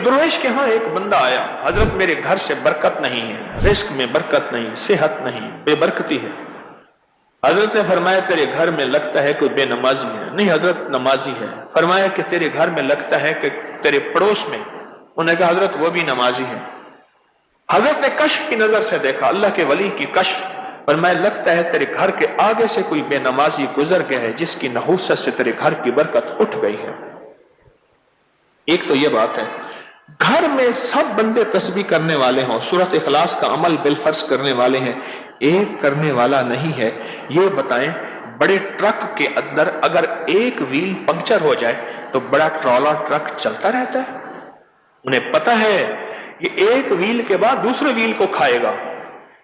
दरवेश के यहाँ एक बंदा आया, हजरत मेरे घर से बरकत नहीं है, रिस्क में बरकत नहीं, सेहत नहीं, बेबरकती है। हजरत ने फरमाया तेरे घर में लगता है कोई बेनमाजी है। नहीं हजरत नमाजी है। फरमाया कि तेरे घर में लगता है कि तेरे पड़ोस में, उन्होंने कहा हजरत वो भी नमाजी है। हजरत ने कश्फ की नजर से देखा, अल्लाह के वली की कश्फ, फरमाया लगता है तेरे घर के आगे से कोई बेनमाजी गुजर गया है जिसकी नहूसत से तेरे घर की बरकत उठ गई है। एक तो ये बात है, घर में सब बंदे तस्बीह करने वाले हों, सूरत इखलास का अमल बिलफर्ज करने वाले हैं, एक करने वाला नहीं है। ये बताएं, बड़े ट्रक के अंदर अगर एक व्हील पंक्चर हो जाए तो बड़ा ट्रॉला ट्रक चलता रहता है। उन्हें पता है ये एक व्हील के बाद दूसरे व्हील को खाएगा,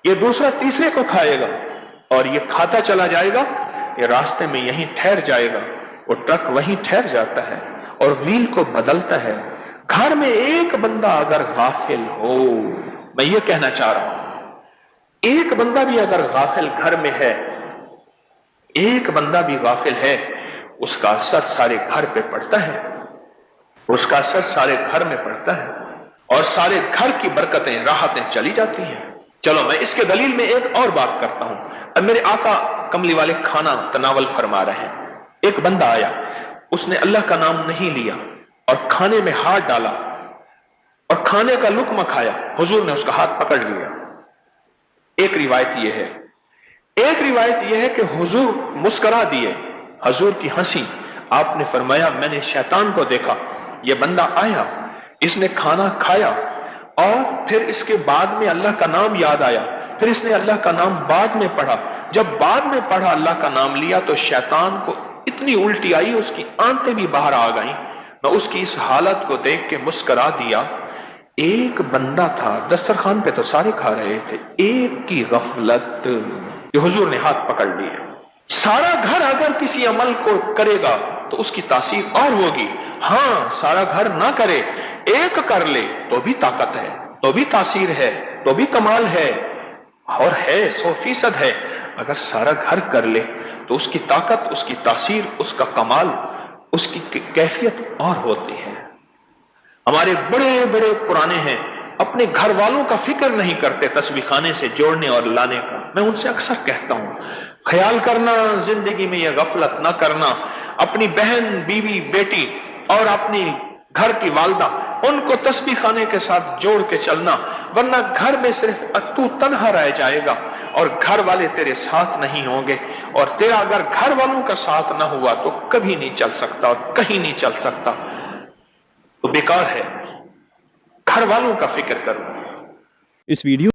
ये दूसरा तीसरे को खाएगा, और ये खाता चला जाएगा, ये रास्ते में यहीं ठहर जाएगा, वो ट्रक वहीं ठहर जाता है और व्हील को बदलता है। घर में एक बंदा अगर गाफिल हो, मैं ये कहना चाह रहा हूं, एक बंदा भी अगर गाफिल घर में है, एक बंदा भी गाफिल है, उसका असर सारे घर पे पड़ता है, उसका असर सारे घर में पड़ता है और सारे घर की बरकतें राहतें चली जाती हैं। चलो मैं इसके दलील में एक और बात करता हूं। अब मेरे आका कमली वाले खाना तनावल फरमा रहे हैं, एक बंदा आया, उसने अल्लाह का नाम नहीं लिया और खाने में हाथ डाला और खाने का लुक्मा खाया, हुजूर ने उसका हाथ पकड़ लिया। एक रिवायत यह है, एक रिवायत यह है कि हुजूर मुस्कुरा दिए, हुजूर की हंसी। आपने फरमाया मैंने शैतान को देखा, यह बंदा आया, इसने खाना खाया और फिर इसके बाद में अल्लाह का नाम याद आया, फिर इसने अल्लाह का नाम बाद में पढ़ा। जब बाद में पढ़ा, अल्लाह का नाम लिया, तो शैतान को इतनी उल्टी आई, उसकी आंतें भी बाहर आ गईं। मैं उसकी इस हालत को देख के मुस्कुरा दिया। एक बंदा था, दस्तरखान पे तो सारे खा रहे थे, एक की गफलत, ये हुजूर ने हाथ पकड़ लिया। सारा घर अगर किसी अमल को करेगा तो उसकी तासीर और होगी। हां, सारा घर ना करे, एक कर ले तो भी ताकत है, तो भी तासीर है, तो भी कमाल है, और है 100% है। अगर सारा घर कर ले तो उसकी ताकत, उसकी तासीर, उसका कमाल, उसकी कैफियत और होती है। हमारे बड़े बड़े पुराने हैं, अपने घर वालों का फिक्र नहीं करते तस्बीह खाने से जोड़ने और लाने का। मैं उनसे अक्सर कहता हूं, ख्याल करना जिंदगी में यह गफलत ना करना, अपनी बहन, बीवी, बेटी और अपनी घर की वालदा, उनको तस्बीह खाने के साथ जोड़ के चलना, वरना घर में सिर्फ तू तन्हा रह जाएगा और घर वाले तेरे साथ नहीं होंगे, और तेरा अगर घर वालों का साथ ना हुआ तो कभी नहीं चल सकता और कहीं नहीं चल सकता, तो बेकार है। घर वालों का फिक्र करो। इस वीडियो